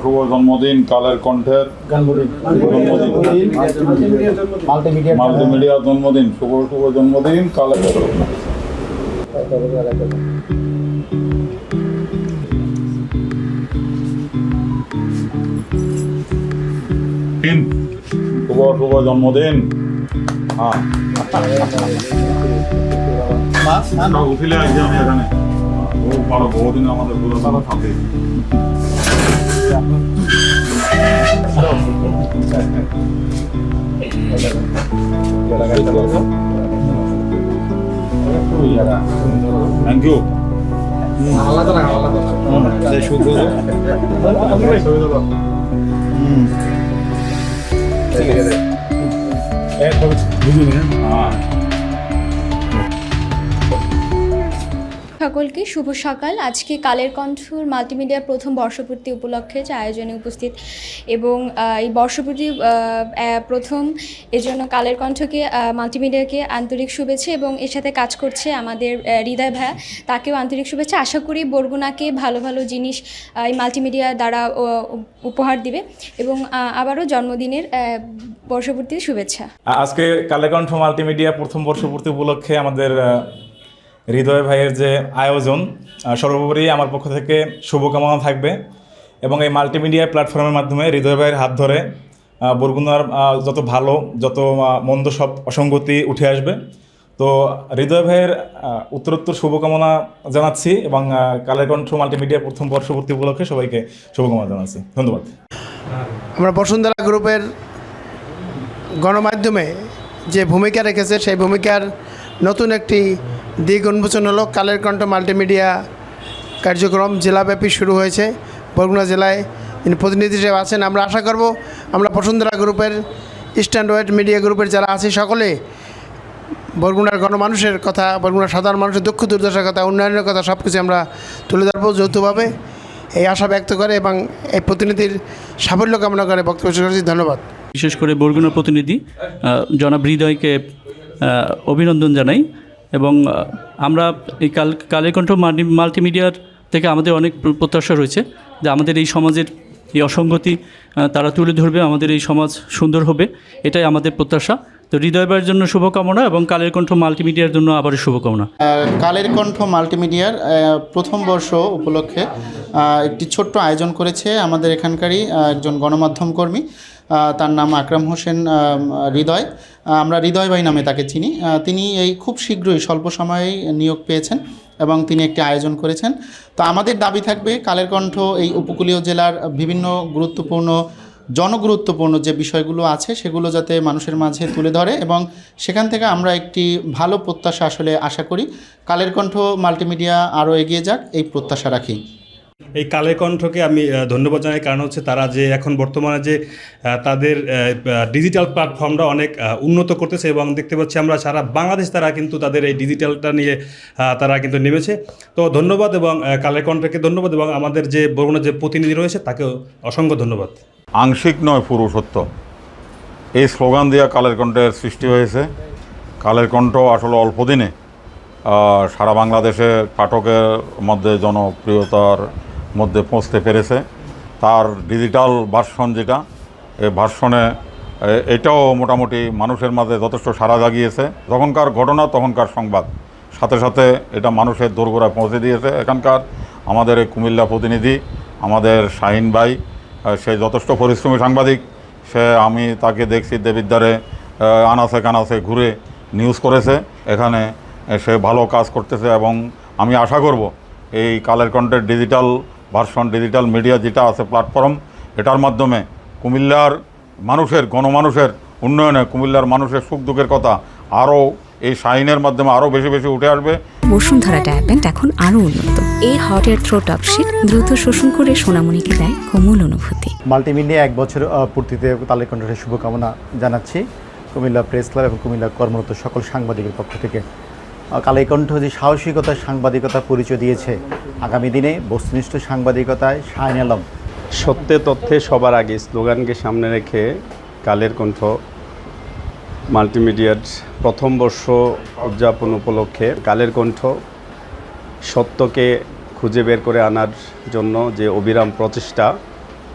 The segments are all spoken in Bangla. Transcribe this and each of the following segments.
শুভ জন্মদিন কালের কণ্ঠের মাল্টিমিডিয়ার জন্মদিন, শুভ শুভ জন্মদিন কালের শুভ শুভ জন্মদিন। হ্যাঁ উঠিলে আসছি আমি এখানে বহুদিন আমাদের সাথে থ্যাংক ইউ। সকলকে শুভ সকাল। আজকে কালের কণ্ঠর মাল্টিমিডিয়ার প্রথম বর্ষপূর্তি উপলক্ষে যে আয়োজনে উপস্থিত এবং এই বর্ষপূর্তি প্রথম এজন্য কালের কণ্ঠকে মাল্টিমিডিয়াকে আন্তরিক শুভেচ্ছা এবং এর সাথে কাজ করছে আমাদের হৃদয় ভাইয়া, তাকেও আন্তরিক শুভেচ্ছা। আশা করি বরগুনাকে ভালো ভালো জিনিস এই মাল্টিমিডিয়া দ্বারা উপহার দিবে এবং আবারও জন্মদিনের বর্ষপূর্তির শুভেচ্ছা। আজকে কালের কণ্ঠ মাল্টিমিডিয়া প্রথম বর্ষপূর্তি উপলক্ষে আমাদের হৃদয় ভাইয়ের যে আয়োজন, সর্বোপরি আমার পক্ষ থেকে শুভকামনা থাকবে এবং এই মাল্টিমিডিয়া প্ল্যাটফর্মের মাধ্যমে হৃদয় ভাইয়ের হাত ধরে বরগুনার যত ভালো যত মন্দ সব অসঙ্গতি উঠে আসবে। তো হৃদয় ভাইয়ের উত্তরোত্তর শুভকামনা জানাচ্ছি এবং কালের কণ্ঠ মাল্টিমিডিয়া প্রথম বর্ষপূর্তি উপলক্ষে সবাইকে শুভকামনা জানাচ্ছি। ধন্যবাদ। আমরা বসুন্ধরা গ্রুপের গণমাধ্যমে যে ভূমিকা রেখেছে সেই ভূমিকার নতুন একটি দিক উন্মোচন হলো। কালের কণ্ঠ মাল্টিমিডিয়া কার্যক্রম জেলাব্যাপী শুরু হয়েছে। বরগুনা জেলায় যিনি প্রতিনিধি হিসেবে আছেন, আমরা আশা করব আমরা বসুন্ধরা গ্রুপের ইস্টার্ন ওয়েস্ট মিডিয়া গ্রুপের যারা আছি সকলে বরগুনার গণমানুষের কথা, বরগুনার সাধারণ মানুষের দুঃখ দুর্দশার কথা, উন্নয়নের কথা সব কিছু আমরা তুলে ধরবো যৌথভাবে, এই আশা ব্যক্ত করে এবং এই প্রতিনিধির সাফল্য কামনা করে বক্তব্য শেষ করছি। ধন্যবাদ। বিশেষ করে বরগুনার প্রতিনিধি জনাব হৃদয়কে অভিনন্দন জানাই এবং আমরা এই কালের কণ্ঠ মাল্টিমিডিয়ার থেকে আমাদের অনেক প্রত্যাশা রয়েছে যে আমাদের এই সমাজের এই অসঙ্গতি তারা তুলে ধরবে, আমাদের এই সমাজ সুন্দর হবে, এটাই আমাদের প্রত্যাশা। তো হৃদয় ভাইয়ের জন্য শুভকামনা এবং কালের কণ্ঠ মাল্টিমিডিয়ার জন্য আবারও শুভকামনা। কালের কণ্ঠ মাল্টিমিডিয়ার প্রথম বর্ষ উপলক্ষে একটি ছোট্ট আয়োজন করেছে আমাদের এখানকারই একজন গণমাধ্যম কর্মী, তার নাম আকরাম হোসেন হৃদয়, আমরা হৃদয় ভাই নামে তাকে চিনি। তিনি এই খুব শীঘ্রই স্বল্প সময়েই নিয়োগ পেয়েছেন এবং তিনি একটি আয়োজন করেছেন। তো আমাদের দাবি থাকবে কালের কণ্ঠ এই উপকূলীয় জেলার বিভিন্ন গুরুত্বপূর্ণ জনগুরুত্বপূর্ণ যে বিষয়গুলো আছে সেগুলো যাতে মানুষের মাঝে তুলে ধরে এবং সেখান থেকে আমরা একটি ভালো প্রত্যাশা আসলে আশা করি। কালের কণ্ঠ মাল্টিমিডিয়া আরও এগিয়ে যাক এই প্রত্যাশা রাখি। এই কালের কণ্ঠকে আমি ধন্যবাদ জানাই, কারণ হচ্ছে তারা যে এখন বর্তমানে যে তাদের ডিজিটাল প্ল্যাটফর্মটা অনেক উন্নত করতেছে এবং দেখতে পাচ্ছি আমরা সারা বাংলাদেশ তারা কিন্তু তাদের এই ডিজিটালটা নিয়ে তারা কিন্তু নেমেছে। তো ধন্যবাদ এবং কালের কণ্ঠকে ধন্যবাদ এবং আমাদের যে বরগুনার যে প্রতিনিধি রয়েছে তাকেও অসংখ্য ধন্যবাদ। আংশিক নয় পুরো সত্য, এই স্লোগান দিয়ে কালের কণ্ঠের সৃষ্টি হয়েছে। কালের কণ্ঠ আসলে অল্প দিনে সারা বাংলাদেশে পাঠকের মধ্যে জনপ্রিয়তার মধ্যে পৌঁছতে পেরেছে। তার ডিজিটাল ভার্সন যেটা, এই ভার্সনে এটাও মোটামুটি মানুষের মাঝে যথেষ্ট সাড়া জাগিয়েছে। যখনকার ঘটনা তখনকার সংবাদ সাথে সাথে এটা মানুষের দোরগোড়ায় পৌঁছে দিয়েছে। এখানকার আমাদের এই কুমিল্লা প্রতিনিধি আমাদের শাহিন ভাই, সে যথেষ্ট পরিশ্রমী সাংবাদিক। আমি তাকে দেখছি দেবিদ্বারে আনাচে কানাচে ঘুরে নিউজ করেছে, এখানে সে ভালো কাজ করতেছে এবং আমি আশা করব এই কালের কণ্ঠের ডিজিটাল ভার্সন, ডিজিটাল মিডিয়া যেটা আছে প্ল্যাটফর্ম, এটার মাধ্যমে কুমিল্লার মানুষের গণমানুষের উন্নয়নে, কুমিল্লার মানুষের সুখ দুঃখের কথা আরও এই শাইনের মাধ্যমে আরও বেশি বেশি উঠে আসবে। বসুন্ধরা ডায়ার প্যান্ট এখন আরও উন্নত। এই hot air through top sheet দ্রুত শোষণ করে সোনামণিকে দেয় কোমল অনুভূতি। মাল্টিমিডিয়া 1 বছর পূর্তিতে কালের কণ্ঠের শুভকামনা জানাচ্ছি কুমিল্লা প্রেস ক্লাব এবং কুমিল্লা কর্মরত সকল সাংবাদিকের পক্ষ থেকে। কালের কণ্ঠ যে সাহসিকতার সাংবাদিকতা পরিচয় দিয়েছে, আগামী দিনে বস্তুনিষ্ঠ সাংবাদিকতায় শাহিন আলম। সত্যে তথ্যে সবার আগে স্লোগানকে সামনে রেখে কালের কণ্ঠ মাল্টিমিডিয়ার প্রথম বর্ষ উদযাপন উপলক্ষে কালের কণ্ঠ সত্যকে খুঁজে বের করে আনার জন্য যে অবিরাম প্রচেষ্টা,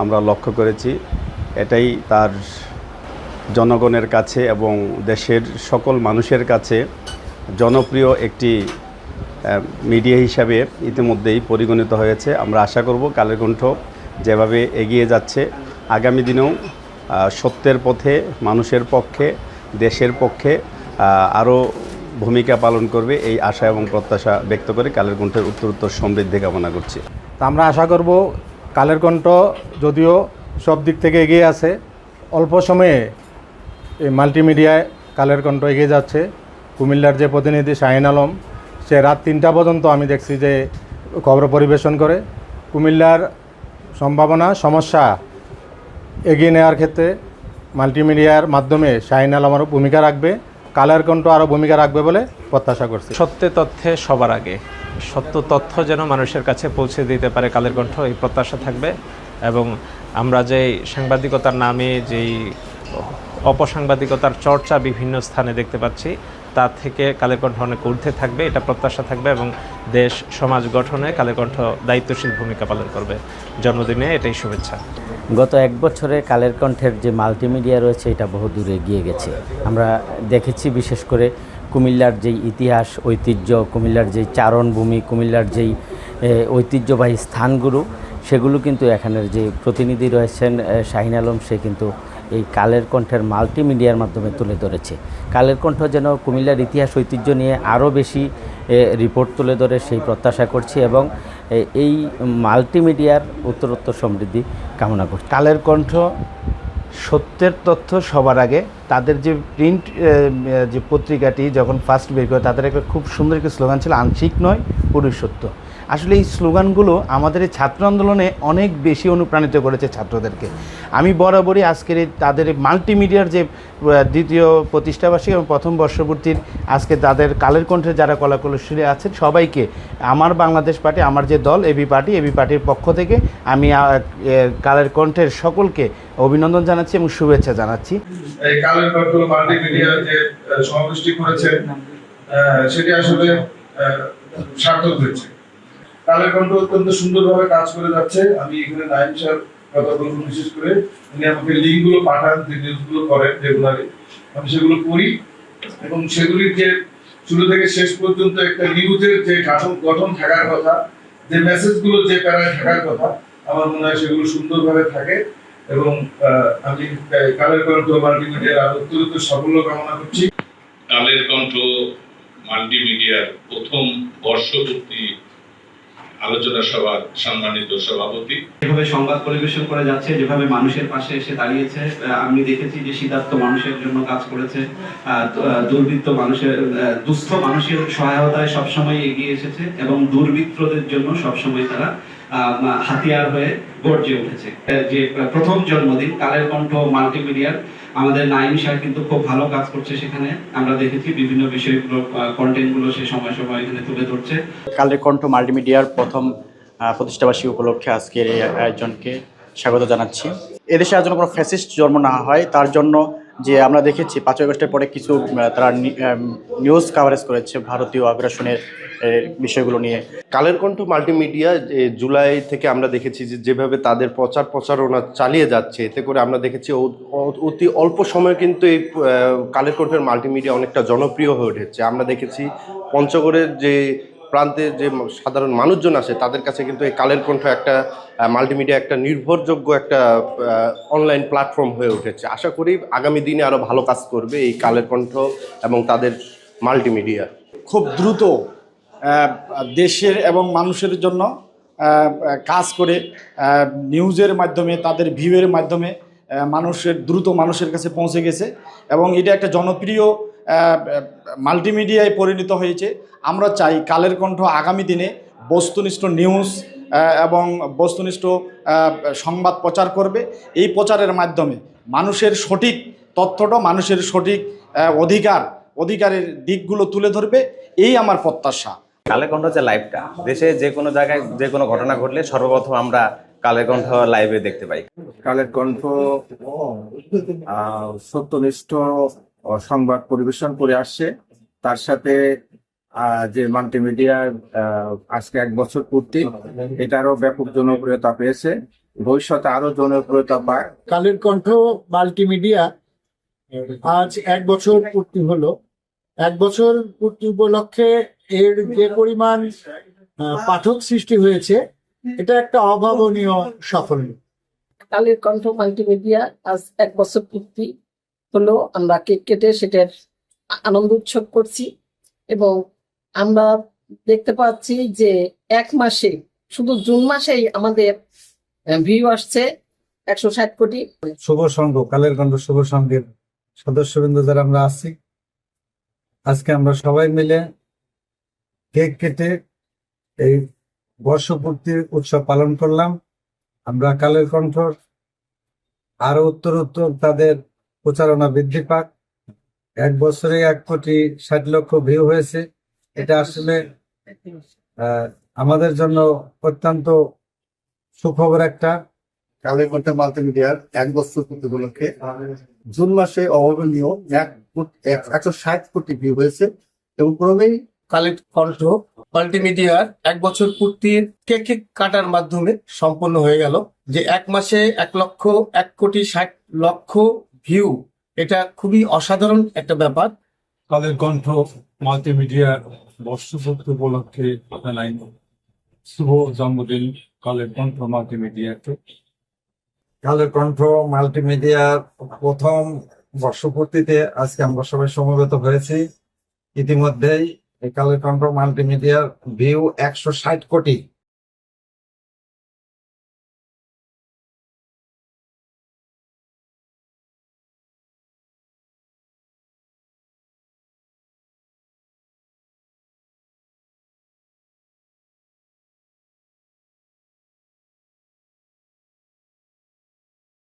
আমরা লক্ষ্য করেছি। এটাই তার জনগণের কাছে এবং দেশের সকল মানুষের কাছে জনপ্রিয় একটি মিডিয়া হিসাবে ইতিমধ্যেই পরিগণিত হয়েছে। আমরা আশা করব কালের কণ্ঠ যেভাবে এগিয়ে যাচ্ছে আগামী দিনেও সত্যের পথে, মানুষের পক্ষে, দেশের পক্ষে আরও ভূমিকা পালন করবে, এই আশা এবং প্রত্যাশা ব্যক্ত করে কালের কণ্ঠের উত্তরোত্তর সমৃদ্ধি কামনা করছি। তা আমরা আশা করব কালের কণ্ঠ যদিও সব দিক থেকে এগিয়ে আছে, অল্প সময়ে এই মাল্টিমিডিয়ায় কালের কণ্ঠ এগিয়ে যাচ্ছে। কুমিল্লার যে প্রতিনিধি শাহিন আলম, সে রাত 3টা পর্যন্ত আমি দেখছি যে খবর পরিবেশন করে। কুমিল্লার সম্ভাবনা, সমস্যা এগিয়ে নেওয়ার ক্ষেত্রে মাল্টিমিডিয়ার মাধ্যমে শাহিন আলমেরও ভূমিকা রাখবে, কালের কণ্ঠ আরও ভূমিকা রাখবে বলে প্রত্যাশা করছি। সত্যে তথ্যে সবার আগে, সত্য তথ্য যেন মানুষের কাছে পৌঁছে দিতে পারে কালের কণ্ঠ, এই প্রত্যাশা থাকবে। এবং আমরা যে সাংবাদিকতার নামে যেই অপসাংবাদিকতার চর্চা বিভিন্ন স্থানে দেখতে পাচ্ছি, তা থেকে কালের কণ্ঠ অনেক ঊর্ধ্বে থাকবে, এটা প্রত্যাশা থাকবে। এবং দেশ সমাজ গঠনে কালের কণ্ঠ দায়িত্বশীল ভূমিকা পালন করবে। জন্মদিনে এটাই শুভেচ্ছা। গত 1 বছরে কালের কণ্ঠের যে মাল্টিমিডিয়া রয়েছে এটা বহু দূরে এগিয়ে গেছে। আমরা দেখেছি বিশেষ করে কুমিল্লার যেই ইতিহাস, ঐতিহ্য, কুমিল্লার যেই চারণভূমি, কুমিল্লার যেই ঐতিহ্যবাহী স্থানগুলো, সেগুলো কিন্তু এখানের যে প্রতিনিধি রয়েছেন শাহিন আলম, সে কিন্তু এই কালের কণ্ঠের মাল্টিমিডিয়ার মাধ্যমে তুলে ধরেছে। কালের কণ্ঠ যেন কুমিল্লার ইতিহাস ঐতিহ্য নিয়ে আরও বেশি রিপোর্ট তুলে ধরে, সেই প্রত্যাশা করছি এবং এই মাল্টিমিডিয়ার উত্তরোত্তর সমৃদ্ধি কামনা করছি। কালের কণ্ঠ সত্যের তথ্য সবার আগে। তাদের যে প্রিন্ট যে পত্রিকাটি যখন ফার্স্ট বের করে, তাদের একটা খুব সুন্দর একটা স্লোগান ছিল, আংশিক নয় পুরুষ সত্য। আসলে এই স্লোগানগুলো আমাদের এই ছাত্র আন্দোলনে অনেক বেশি অনুপ্রাণিত করেছে ছাত্রদেরকে। আমি বরাবরই আজকের তাদের মাল্টিমিডিয়ার যে দ্বিতীয় প্রতিষ্ঠাবার্ষিকী এবং প্রথম বর্ষপূর্তির আজকে তাদের কালের কণ্ঠে যারা কলাকুশলী আছেন সবাইকে আমার বাংলাদেশ পার্টি, আমার যে দল এবি পার্টির পক্ষ থেকে আমি কালের কণ্ঠের সকলকে অভিনন্দন জানাচ্ছি এবং শুভেচ্ছা জানাচ্ছি। এই কালের কণ্ঠ মাল্টিমিডিয়া যে সমাবেশটি করেছে সেটি আসলে সার্থক হয়েছে। কালের কণ্ঠ অত্যন্ত সুন্দরভাবে কাজ করে যাচ্ছে। আমি এখানে নাইম স্যার কথা বলবো, বিশেষ করে উনি আমাকে লিঙ্কগুলো পাঠান, যে নিউজগুলো করেন রেগুলারলি, আমি সেগুলো পড়ি এবং সেগুলির যে শুরু থেকে শেষ পর্যন্ত একটা নিউজের যে গঠন থাকার কথা, যে মেসেজগুলো যে প্যারায় থাকার কথা, আমার মনে হয় সেগুলো সুন্দরভাবে থাকে। এবং আমি কালের কণ্ঠ মাল্টিমিডিয়ার আরো উত্তরোত্তর সাফল্য কামনা করছি। কালের কণ্ঠ মাল্টিমিডিয়ার প্রথম বর্ষপূর্তি আলোচনা সভার সম্মানিত সভাপতি, যেভাবে সংবাদ পরিবেশন করে যাচ্ছে, যেভাবে মানুষের পাশে এসে দাঁড়িয়েছে, আমি দেখেছি যে শীতার্ত মানুষের জন্য কাজ করেছে, দুর্বৃত্ত মানুষের, দুস্থ মানুষের সহায়তায় সবসময় এগিয়ে এসেছে এবং দুর্বৃত্তদের জন্য সবসময় তারা হাতিয়ার হয়ে গর্জে উঠেছে। যে প্রথম জন্মদিন কালের কণ্ঠ মাল্টিমিডিয়ার, আমাদের নাইম সাহেব কিন্তু খুব ভালো কাজ করছে সেখানে। আমরা দেখেছি বিভিন্ন বিষয়গুলো, কন্টেন্টগুলো সে সময় সময় এখানে তুলে ধরছে। কালের কণ্ঠ মাল্টিমিডিয়ার প্রথম প্রতিষ্ঠাবার্ষিকী উপলক্ষে আজকের এই আয়োজনকে স্বাগত জানাচ্ছি। এদেশে আর যেন কোনো ফ্যাসিস্ট জন্ম না হয় তার জন্য যে আমরা দেখেছি 5 আগস্টের পরে কিছু তারা নিউজ কাভারেজ করেছে ভারতীয় আগ্রাসনের বিষয়গুলো নিয়ে। কালের কণ্ঠ মাল্টিমিডিয়া জুলাই থেকে আমরা দেখেছি যে যেভাবে তাদের প্রচারণা চালিয়ে যাচ্ছে, এতে করে আমরা দেখেছি অতি অল্প সময়ে কিন্তু এই কালের কণ্ঠের মাল্টিমিডিয়া অনেকটা জনপ্রিয় হয়ে উঠেছে। আমরা দেখেছি পঞ্চগড়ের যে প্রান্তে যে সাধারণ মানুষজন আসে তাদের কাছে কিন্তু এই কালের কণ্ঠ একটা মাল্টিমিডিয়া একটা নির্ভরযোগ্য একটা অনলাইন প্ল্যাটফর্ম হয়ে উঠেছে। আশা করি আগামী দিনে আরও ভালো কাজ করবে এই কালের কণ্ঠ এবং তাদের মাল্টিমিডিয়া। খুব দ্রুত দেশের এবং মানুষের জন্য কাজ করে নিউজের মাধ্যমে, তাদের ভিউয়ের মাধ্যমে দ্রুত মানুষের কাছে পৌঁছে গেছে এবং এটা একটা জনপ্রিয় মাল্টিমিডিয়ায় পরিণত হয়েছে। আমরা চাই কালের কণ্ঠ আগামী দিনে বস্তুনিষ্ঠ নিউজ এবং বস্তুনিষ্ঠ সংবাদ প্রচার করবে। এই প্রচারের মাধ্যমে মানুষের সঠিক তথ্যটা, মানুষের সঠিক অধিকারের দিকগুলো তুলে ধরবে, এই আমার প্রত্যাশা। কালের কণ্ঠ যে লাইভটা, দেশে যে কোনো জায়গায় যে কোনো ঘটনা ঘটলে সর্বপ্রথম আমরা কালের কণ্ঠ লাইভে দেখতে পাই। কালের কণ্ঠ সত্যনিষ্ঠ সংবাদ পরিবেশন করে আসছে, তার সাথে যে মাল্টিমিডিয়ার আজকে 1 বছর পূর্তি, এটারও ব্যাপক জনপ্রিয়তা পেয়েছে ভবিষ্যতে আরো জনপ্রিয়তা পায়। কালের কণ্ঠ মাল্টিমিডিয়া আজ 1 বছর পূর্তি হলো। 1 বছর পূর্তি উপলক্ষে এর যে পরিমাণ পাঠক সৃষ্টি হয়েছে, এটা একটা অভাবনীয় সাফল্য। কালের কণ্ঠ মাল্টিমিডিয়া আজ 1 বছর পূর্তি হলো। আমরা কেক কেটে সেটার আনন্দ উৎসব করছি এবং আমরা দেখতে পাচ্ছি যে 1 মাসে, শুধু জুন মাসেই আমাদের ভিউ আসছে 160 কোটি। শুভ সংঘ, কালের কণ্ঠ শুভ সংঘের সদস্যবৃন্দ যারা আমরা আছি, আজকে আমরা সবাই মিলে কেক কেটে এই বর্ষপূর্তির উৎসব পালন করলাম। আমরা কালের কণ্ঠ আরো উত্তর তাদের প্রচারণা বৃদ্ধি পাক। 1 বছরে 1,60,00,000 ভিউ হয়েছে। এটা আসলে আমাদের জন্য অত্যন্ত সুখবর একটা। কালের কণ্ঠ মাল্টিমিডিয়ার 1 বছর পূর্তি উপলক্ষে জুন মাসে অভাবনীয় 160 কোটি ভিউ হয়েছে এবং ক্রমেই কালের কণ্ঠ মাল্টিমিডিয়ার 1 বছর পূর্তির কেক কাটার মাধ্যমে সম্পন্ন হয়ে গেল। যে 1 মাসে 1,60,00,000 ভিউ, এটা খুবই অসাধারণ একটা ব্যাপার। কালের কণ্ঠ মাল্টিমিডিয়ার বর্ষপূর্তি উপলক্ষে জানাই শুভ জন্মদিন কালের কণ্ঠ মাল্টিমিডিয়াকে। কালের কণ্ঠ মাল্টিমিডিয়ার প্রথম বর্ষপূর্তিতে আজকে আমরা সবাই সমবেত হয়েছি। ইতিমধ্যেই এই কালের কণ্ঠ মাল্টিমিডিয়ার ভিউ 160 কোটি।